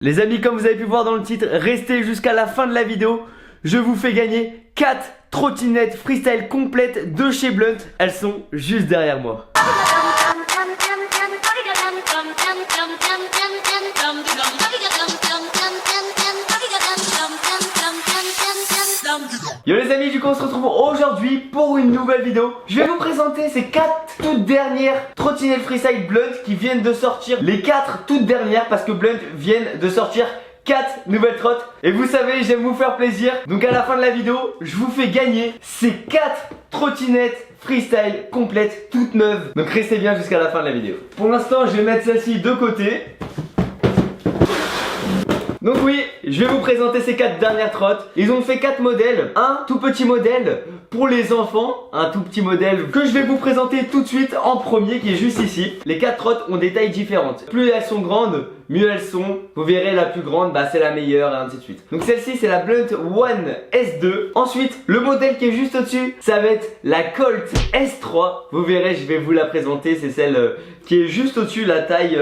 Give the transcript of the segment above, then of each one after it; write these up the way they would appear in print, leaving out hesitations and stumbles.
Les amis, comme vous avez pu voir dans le titre, restez jusqu'à la fin de la vidéo. Je vous fais gagner 4 trottinettes freestyle complètes de chez Blunt. Elles sont juste derrière moi. Yo les amis, du coup on se retrouve aujourd'hui pour une nouvelle vidéo. Je vais vous présenter ces 4 toutes dernières trottinettes freestyle Blunt qui viennent de sortir. Les 4 toutes dernières parce que Blunt viennent de sortir 4 nouvelles trottes. Et vous savez, j'aime vous faire plaisir. Donc à la fin de la vidéo, je vous fais gagner ces 4 trottinettes freestyle complètes, toutes neuves. Donc restez bien jusqu'à la fin de la vidéo. Pour l'instant, je vais mettre celle-ci de côté. Donc oui, je vais vous présenter ces 4 dernières trottes. Ils ont fait 4 modèles. Un tout petit modèle pour les enfants, un tout petit modèle que je vais vous présenter tout de suite en premier, qui est juste ici. Les 4 trottes ont des tailles différentes. Plus elles sont grandes, mieux elles sont. Vous verrez, la plus grande, bah, c'est la meilleure et ainsi de suite. Donc celle-ci, c'est la Blunt One S2. Ensuite, le modèle qui est juste au-dessus, ça va être la Colt S3. Vous verrez, je vais vous la présenter. C'est celle qui est juste au-dessus, la taille,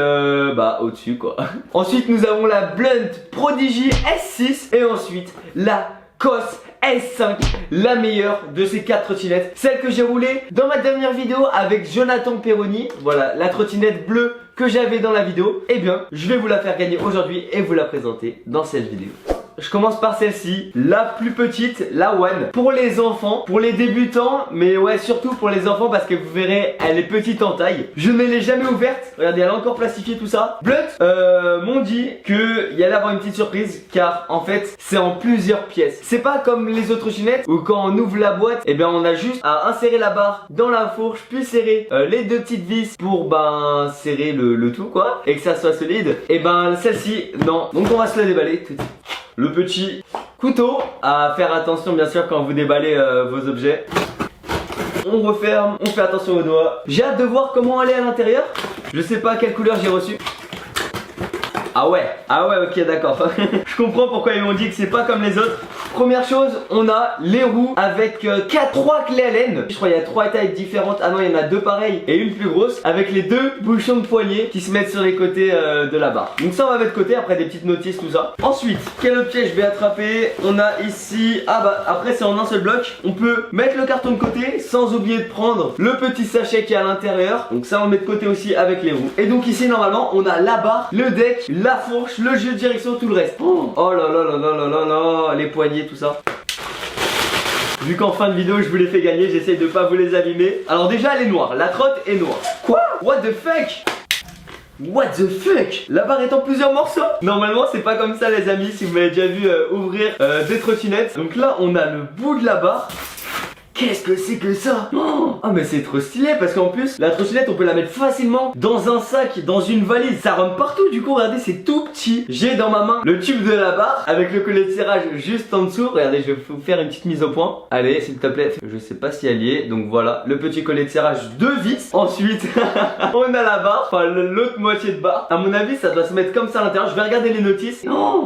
bah au-dessus quoi. Ensuite, nous avons la Blunt Prodigy S6. Et ensuite, la Cos S5, la meilleure de ces 4 trottinettes. Celle que j'ai roulée dans ma dernière vidéo avec Jonathan Perroni. Voilà, la trottinette bleue que j'avais dans la vidéo. Eh bien, je vais vous la faire gagner aujourd'hui et vous la présenter dans cette vidéo. Je commence par celle-ci, la plus petite, la One. Pour les enfants, pour les débutants, mais ouais, surtout pour les enfants parce que vous verrez, elle est petite en taille. Je ne l'ai jamais ouverte. Regardez, elle est encore plastifiée, tout ça. Blunt m'ont dit qu'il y allait avoir une petite surprise car en fait, c'est en plusieurs pièces. C'est pas comme les autres trottinettes où quand on ouvre la boîte, eh bien on a juste à insérer la barre dans la fourche, puis serrer les 2 petites vis pour serrer le tout quoi, et que ça soit solide. Et celle-ci, non. Donc on va se la déballer tout de suite. Le petit couteau, à faire attention bien sûr quand vous déballez vos objets. On referme, on fait attention aux doigts. J'ai hâte de voir comment elle est à l'intérieur. Je sais pas quelle couleur j'ai reçu. Ah ouais, ok d'accord. Je comprends pourquoi ils m'ont dit que c'est pas comme les autres. Première chose, on a les roues avec 3 clés Allen. Je crois qu'il y a 3 tailles différentes. Ah non, il y en a 2 pareilles et une plus grosse. Avec les 2 bouchons de poignée qui se mettent sur les côtés de la barre. Donc ça on va mettre de côté, après des petites notices, tout ça. Ensuite, quel autre piège je vais attraper? On a ici, après c'est en un seul bloc. On peut mettre le carton de côté sans oublier de prendre le petit sachet qui est à l'intérieur. Donc ça on le met de côté aussi avec les roues. Et donc ici normalement on a la barre, le deck, la fourche, le jeu de direction, tout le reste. Oh là là là là là là, les poignées, tout ça. Vu qu'en fin de vidéo je vous les fais gagner, j'essaye de pas vous les abîmer. Alors déjà elle est noire, la trotte est noire. Quoi? What the fuck? What the fuck? La barre est en plusieurs morceaux. Normalement c'est pas comme ça les amis, si vous m'avez déjà vu ouvrir des trottinettes. Donc là on a le bout de la barre. Qu'est-ce que c'est que ça? Oh mais c'est trop stylé parce qu'en plus la trottinette on peut la mettre facilement dans un sac, dans une valise. Ça rentre partout du coup, regardez c'est tout petit. J'ai dans ma main le tube de la barre avec le collet de serrage juste en dessous. Regardez, je vais vous faire une petite mise au point. Allez s'il te plaît, je sais pas si elle y est. Donc voilà, le petit collet de serrage de vis. Ensuite on a la barre, enfin l'autre moitié de barre. À mon avis ça doit se mettre comme ça à l'intérieur. Je vais regarder les notices.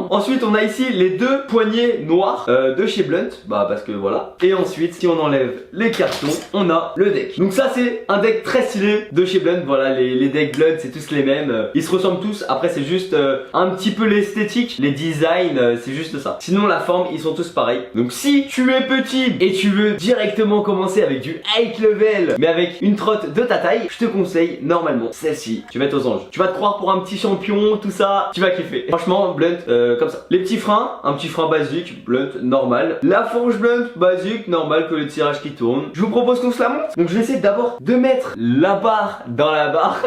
Ensuite on a ici les 2 poignées noires de chez Blunt. Bah parce que voilà. Et ensuite si on enlève les cartons, on a le deck. Donc ça c'est un deck très stylé de chez Blunt. Voilà, les decks Blunt c'est tous les mêmes. Ils se ressemblent tous. Après c'est juste un petit peu l'esthétique, les designs, c'est juste ça. Sinon la forme ils sont tous pareils. Donc si tu es petit et tu veux directement commencer avec du high level mais avec une trotte de ta taille, je te conseille normalement celle-ci. Tu vas être aux anges. Tu vas te croire pour un petit champion, tout ça, tu vas kiffer. Franchement Blunt comme ça. Les petits freins, un petit frein basique, Blunt normal. La fourche Blunt basique, normal, que le tirage qui tourne. Je vous propose qu'on se la monte. Donc je vais essayer d'abord de mettre la barre dans la barre.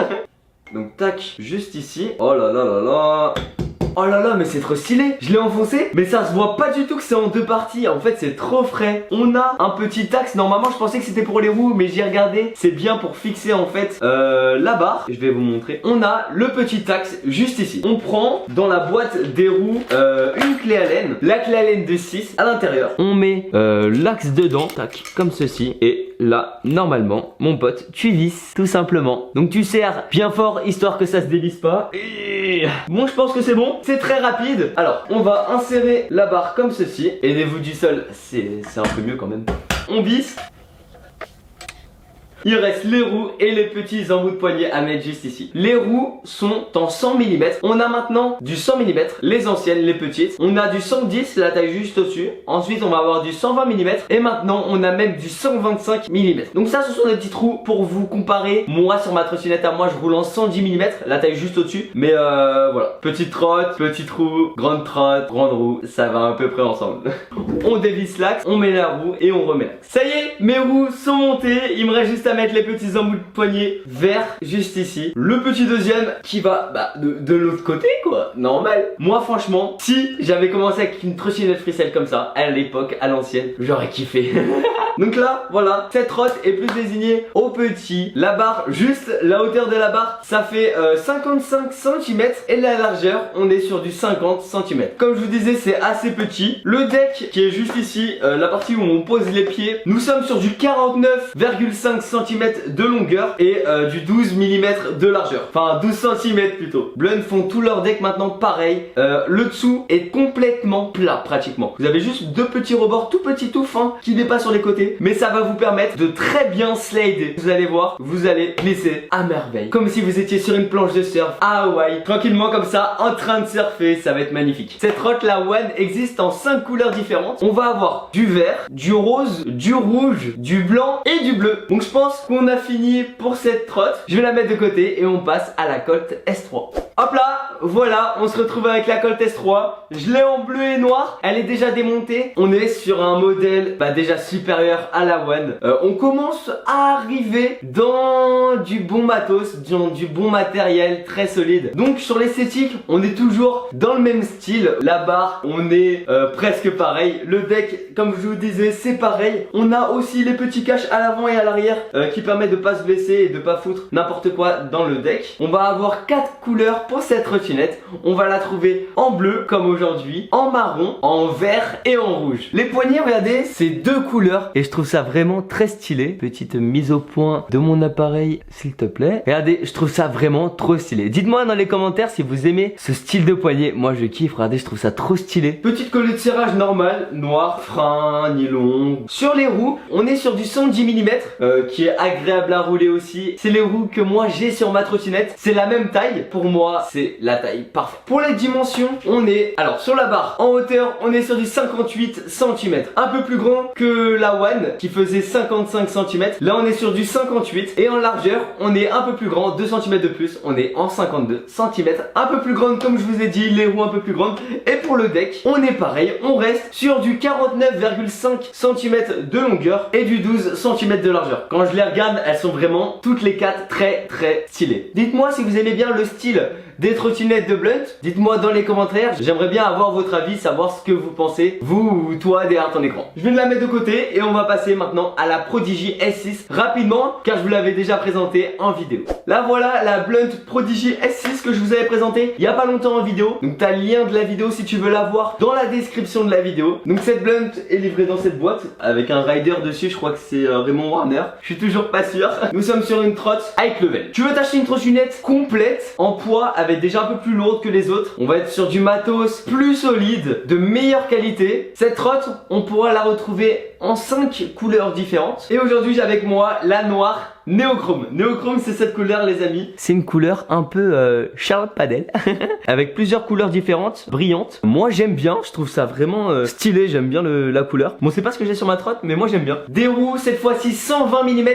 Donc tac, juste ici. Oh là là là là. Oh là là mais c'est trop stylé. Je l'ai enfoncé mais ça se voit pas du tout que c'est en 2 parties. En fait c'est trop frais. On a un petit axe. Normalement je pensais que c'était pour les roues mais j'ai regardé. C'est bien pour fixer en fait la barre. Je vais vous montrer. On a le petit axe juste ici. On prend dans la boîte des roues une clé Allen. La clé Allen de 6 à l'intérieur. On met l'axe dedans. Tac, comme ceci. Et là normalement mon pote tu visses tout simplement. Donc tu serres bien fort histoire que ça se dévisse pas. Et bon je pense que c'est bon. C'est très rapide. Alors on va insérer la barre comme ceci. Aidez-vous du sol, c'est un peu mieux quand même. On visse. Il reste les roues et les petits embouts de poignet à mettre juste ici. Les roues sont en 100 mm. On a maintenant du 100 mm, les anciennes, les petites. On a du 110, la taille juste au-dessus. Ensuite, on va avoir du 120 mm. Et maintenant, on a même du 125 mm. Donc ça, ce sont des petits trous pour vous comparer. Moi, sur ma trottinette à moi, je roule en 110 mm, la taille juste au-dessus. Mais voilà, petite trotte, petit trou, grande trotte, grande roue, ça va à peu près ensemble. On dévisse l'axe, on met la roue et on remet l'axe. Ça y est, mes roues sont montées. Il me reste juste à mettre les petits embouts de poignet verts juste ici. Le petit deuxième qui va de l'autre côté quoi, normal. Moi franchement, si j'avais commencé avec une trottinette Freecell comme ça, à l'époque, à l'ancienne, j'aurais kiffé. Donc là, voilà, cette trotte est plus désignée au petit. La barre, juste la hauteur de la barre, ça fait 55 cm et la largeur, on est sur du 50 cm. Comme je vous disais, c'est assez petit. Le deck qui est juste ici, la partie où on pose les pieds, nous sommes sur du 49,5 cm de longueur et du 12 mm de largeur. Enfin 12 cm plutôt. Blunt font tout leur deck maintenant pareil. Le dessous est complètement plat pratiquement. Vous avez juste deux petits rebords tout petits tout fins qui dépassent sur les côtés. Mais ça va vous permettre de très bien slider. Vous allez voir, vous allez glisser à merveille. Comme si vous étiez sur une planche de surf à Hawaï. Tranquillement comme ça, en train de surfer. Ça va être magnifique. Cette trotte, la One, existe en 5 couleurs différentes. On va avoir du vert, du rose, du rouge, du blanc et du bleu. Donc je pense qu'on a fini pour cette trotte. Je vais la mettre de côté et on passe à la Colt S3. Hop là, voilà, on se retrouve avec la Colt S3. Je l'ai en bleu et noir. Elle est déjà démontée. On est sur un modèle déjà supérieur à la One. On commence à arriver dans du bon matos, dans du bon matériel très solide. Donc sur l'esthétique, on est toujours dans le même style. La barre, on est presque pareil. Le deck, comme je vous disais, c'est pareil. On a aussi les petits caches à l'avant et à l'arrière qui permettent de pas se blesser et de pas foutre n'importe quoi dans le deck. On va avoir 4 couleurs pour cette trottinette. On va la trouver en bleu comme aujourd'hui, en marron, en vert et en rouge. Les poignées, regardez, c'est deux couleurs et je trouve ça vraiment très stylé. Petite mise au point de mon appareil s'il te plaît. Regardez, je trouve ça vraiment trop stylé. Dites-moi dans les commentaires si vous aimez ce style de poignée. Moi je kiffe, regardez, je trouve ça trop stylé. Petite collée de serrage normale, noir, frein, nylon. Sur les roues, on est sur du 110 mm qui est agréable à rouler aussi. C'est les roues que moi j'ai sur ma trottinette. C'est la même taille. Pour moi, c'est la taille parfaite. Pour les dimensions, on est, alors sur la barre, en hauteur, on est sur du 58 cm. Un peu plus grand que la One qui faisait 55 cm. Là, on est sur du 58. Et en largeur, on est un peu plus grand, 2 cm de plus. On est en 52 cm. Un peu plus grande, comme je vous ai dit, les roues un peu plus grandes. Et pour le deck, on est pareil. On reste sur du 49,5 cm de longueur et du 12 cm de largeur. Quand je les regarde, elles sont vraiment toutes les 4 très stylées. Dites-moi si vous aimez bien le style des trottinettes de Blunt. Dites-moi dans les commentaires, j'aimerais bien avoir votre avis, savoir ce que vous pensez, vous ou toi derrière ton écran. Je vais la mettre de côté et on va passer maintenant à la Prodigy S6 rapidement car je vous l'avais déjà présenté en vidéo. Là voilà la Blunt Prodigy S6 que je vous avais présenté il y a pas longtemps en vidéo. Donc t'as le lien de la vidéo si tu veux la voir dans la description de la vidéo. Donc cette Blunt est livrée dans cette boîte avec un rider dessus, je crois que c'est Raymond Warner. Je suis toujours pas sûr. Nous sommes sur une trotte high level. Tu veux t'acheter une trottinette complète en poids avec déjà un peu plus lourde que les autres. On va être sur du matos plus solide, de meilleure qualité. Cette trotte, on pourra la retrouver en 5 couleurs différentes. Et aujourd'hui j'ai avec moi la noire Néochrome. Néochrome, c'est cette couleur les amis. C'est une couleur un peu Charlotte Padel avec plusieurs couleurs différentes, brillantes. Moi j'aime bien, je trouve ça vraiment stylé, j'aime bien la couleur. Bon c'est pas ce que j'ai sur ma trotte mais moi j'aime bien. Des roues cette fois-ci 120 mm,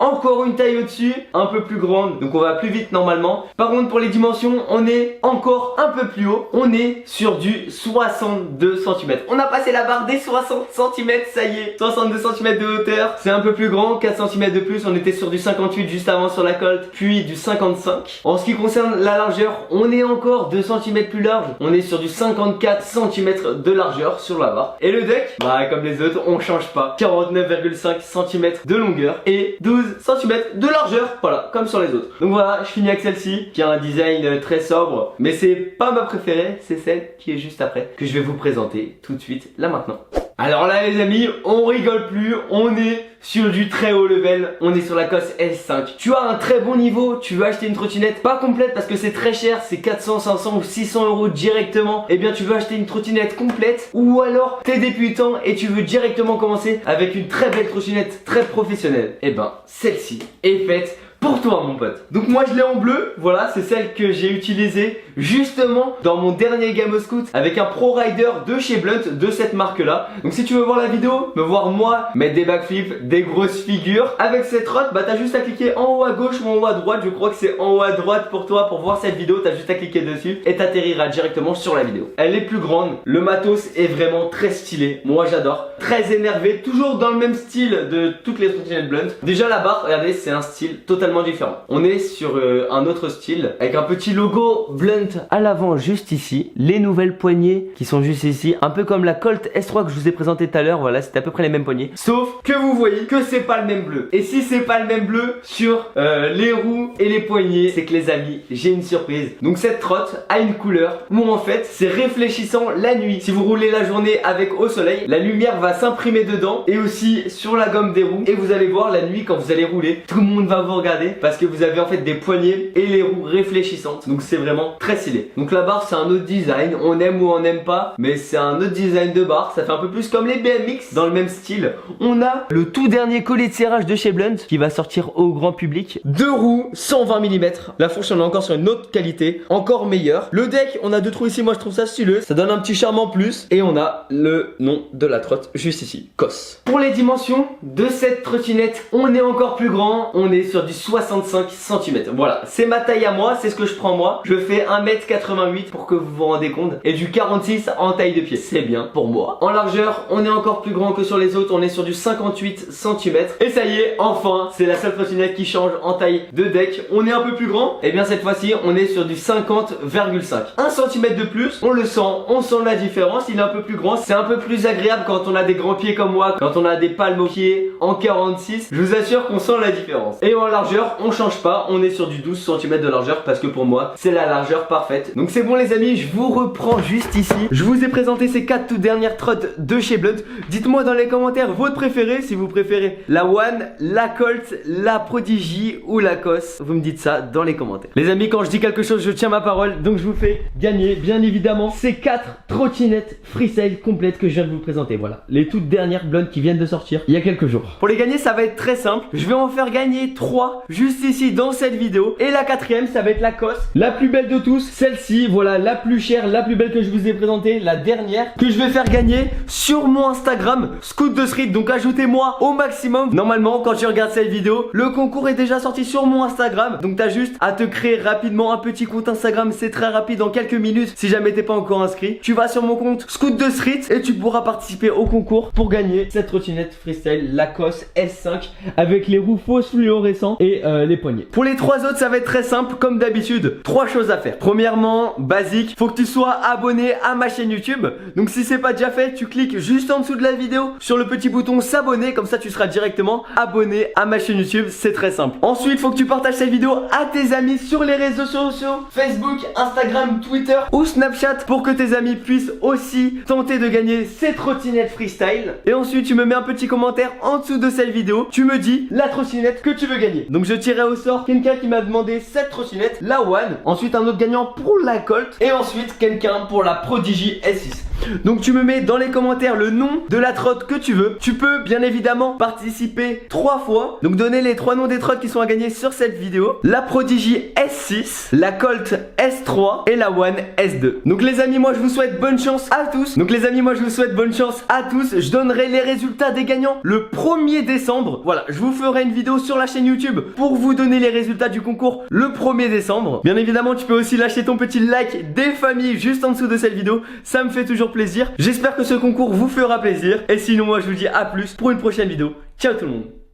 encore une taille au-dessus, un peu plus grande, donc on va plus vite normalement. Par contre pour les dimensions, on est encore un peu plus haut. On est sur du 62 cm. On a passé la barre des 60 cm, ça y est. 62 cm de hauteur, c'est un peu plus grand, 4 cm de plus. On était sur du 58 juste avant sur la Colt, puis du 55. En ce qui concerne la largeur, on est encore 2 cm plus large. On est sur du 54 cm de largeur sur la barre. Et le deck, comme les autres, on change pas. 49,5 cm de longueur et 12 cm de largeur. Voilà, comme sur les autres. Donc voilà, je finis avec celle-ci qui a un design très sobre. Mais c'est pas ma préférée, c'est celle qui est juste après que je vais vous présenter tout de suite, là maintenant. Alors là les amis, on rigole plus, on est sur du très haut level, on est sur la Cos S5. Tu as un très bon niveau, tu veux acheter une trottinette pas complète parce que c'est très cher, c'est 400, 500 ou 600 euros directement. Eh bien tu veux acheter une trottinette complète, ou alors t'es débutant et tu veux directement commencer avec une très belle trottinette très professionnelle. Eh ben celle-ci est faite pour toi mon pote. Donc moi je l'ai en bleu, voilà, c'est celle que j'ai utilisée justement dans mon dernier Game of Scout avec un Pro Rider de chez Blunt, de cette marque là. Donc si tu veux voir la vidéo, me voir moi mettre des backflips, des grosses figures avec cette trotte, bah t'as juste à cliquer en haut à gauche ou en haut à droite. Je crois que c'est en haut à droite pour toi pour voir cette vidéo. T'as juste à cliquer dessus et t'atterriras directement sur la vidéo. Elle est plus grande, le matos est vraiment très stylé, moi j'adore. Très énervé, toujours dans le même style de toutes les trottinettes Blunt. Déjà la barre, regardez, c'est un style totalement différent. On est sur un autre style avec un petit logo Blunt à l'avant juste ici, les nouvelles poignées qui sont juste ici, un peu comme la Colt S3 que je vous ai présenté tout à l'heure. Voilà, c'était à peu près les mêmes poignées, sauf que vous voyez que c'est pas le même bleu. Et si c'est pas le même bleu sur les roues et les poignées, c'est que les amis, j'ai une surprise. Donc cette trotte a une couleur où en fait c'est réfléchissant la nuit. Si vous roulez la journée avec au soleil, la lumière va s'imprimer dedans et aussi sur la gomme des roues, et vous allez voir la nuit quand vous allez rouler, tout le monde va vous regarder parce que vous avez en fait des poignées et les roues réfléchissantes. Donc c'est vraiment très stylé. Donc la barre c'est un autre design, on aime ou on n'aime pas, mais c'est un autre design de barre. Ça fait un peu plus comme les BMX dans le même style. On a le tout dernier collet de serrage de chez Blunt qui va sortir au grand public. Deux roues 120 mm. La fourche on est encore sur une autre qualité, encore meilleure. Le deck on a deux trous ici, moi je trouve ça styleux. Ça donne un petit charme en plus. Et on a le nom de la trotte juste ici, Cos. Pour les dimensions de cette trottinette, on est encore plus grand. On est sur du 65 cm. Voilà, c'est ma taille à moi, c'est ce que je prends moi. Je fais 1m88 pour que vous vous rendez compte. Et du 46 en taille de pied. C'est bien pour moi. En largeur, on est encore plus grand que sur les autres. On est sur du 58 cm. Et ça y est, enfin, c'est la seule trottinette qui change en taille de deck. On est un peu plus grand. Et bien cette fois-ci, on est sur du 50,5. 1 cm de plus, on le sent, on sent la différence. Il est un peu plus grand. C'est un peu plus agréable quand on a des grands pieds comme moi. Quand on a des palmes aux pieds en 46. Je vous assure qu'on sent la différence. Et en largeur, on change pas, on est sur du 12 cm de largeur parce que pour moi c'est la largeur parfaite. Donc c'est bon les amis, je vous reprends juste ici. Je vous ai présenté ces 4 toutes dernières trottes de chez Blunt. Dites-moi dans les commentaires votre préféré, si vous préférez la One, la Colt, la Prodigy ou la Cos. Vous me dites ça dans les commentaires. Les amis, quand je dis quelque chose je tiens ma parole, donc je vous fais gagner bien évidemment ces 4 trottinettes freestyle complètes que je viens de vous présenter. Voilà, les toutes dernières Blunt qui viennent de sortir il y a quelques jours. Pour les gagner ça va être très simple, je vais en faire gagner 3 juste ici dans cette vidéo. Et la quatrième ça va être la Cos, la plus belle de tous, celle-ci, voilà, la plus chère, la plus belle que je vous ai présentée, la dernière que je vais faire gagner sur mon Instagram Scout de Street. Donc ajoutez-moi au maximum. Normalement quand tu regardes cette vidéo, le concours est déjà sorti sur mon Instagram. Donc t'as juste à te créer rapidement un petit compte Instagram, c'est très rapide, en quelques minutes. Si jamais t'es pas encore inscrit, tu vas sur mon compte Scout de Street et tu pourras participer au concours pour gagner cette trottinette freestyle, la Cos S5 avec les roues fausses fluorescentes et les poignées. Pour les 3 autres ça va être très simple comme d'habitude. 3 choses à faire. Premièrement, basique, faut que tu sois abonné à ma chaîne YouTube. Donc si c'est pas déjà fait, tu cliques juste en dessous de la vidéo sur le petit bouton s'abonner, comme ça tu seras directement abonné à ma chaîne YouTube. C'est très simple. Ensuite, faut que tu partages cette vidéo à tes amis sur les réseaux sociaux, Facebook, Instagram, Twitter ou Snapchat, pour que tes amis puissent aussi tenter de gagner ces trottinettes freestyle. Et ensuite tu me mets un petit commentaire en dessous de cette vidéo, tu me dis la trottinette que tu veux gagner. Donc je tirerai au sort quelqu'un qui m'a demandé cette trottinette, la One, ensuite un autre gagnant pour la Colt et ensuite quelqu'un pour la Prodigy S6. Donc tu me mets dans les commentaires le nom de la trotte que tu veux. Tu peux bien évidemment participer 3 fois. Donc donner les 3 noms des trottes qui sont à gagner sur cette vidéo: la Prodigy S6, la Colt S3 et la One S2. Donc les amis, moi je vous souhaite bonne chance à tous. Je donnerai les résultats des gagnants le 1er décembre. Voilà, je vous ferai une vidéo sur la chaîne YouTube pour vous donner les résultats du concours le 1er décembre. Bien évidemment, tu peux aussi lâcher ton petit like des familles juste en dessous de cette vidéo. Ça me fait toujours plaisir. J'espère que ce concours vous fera plaisir. Et sinon, moi je vous dis à plus pour une prochaine vidéo. Ciao tout le monde.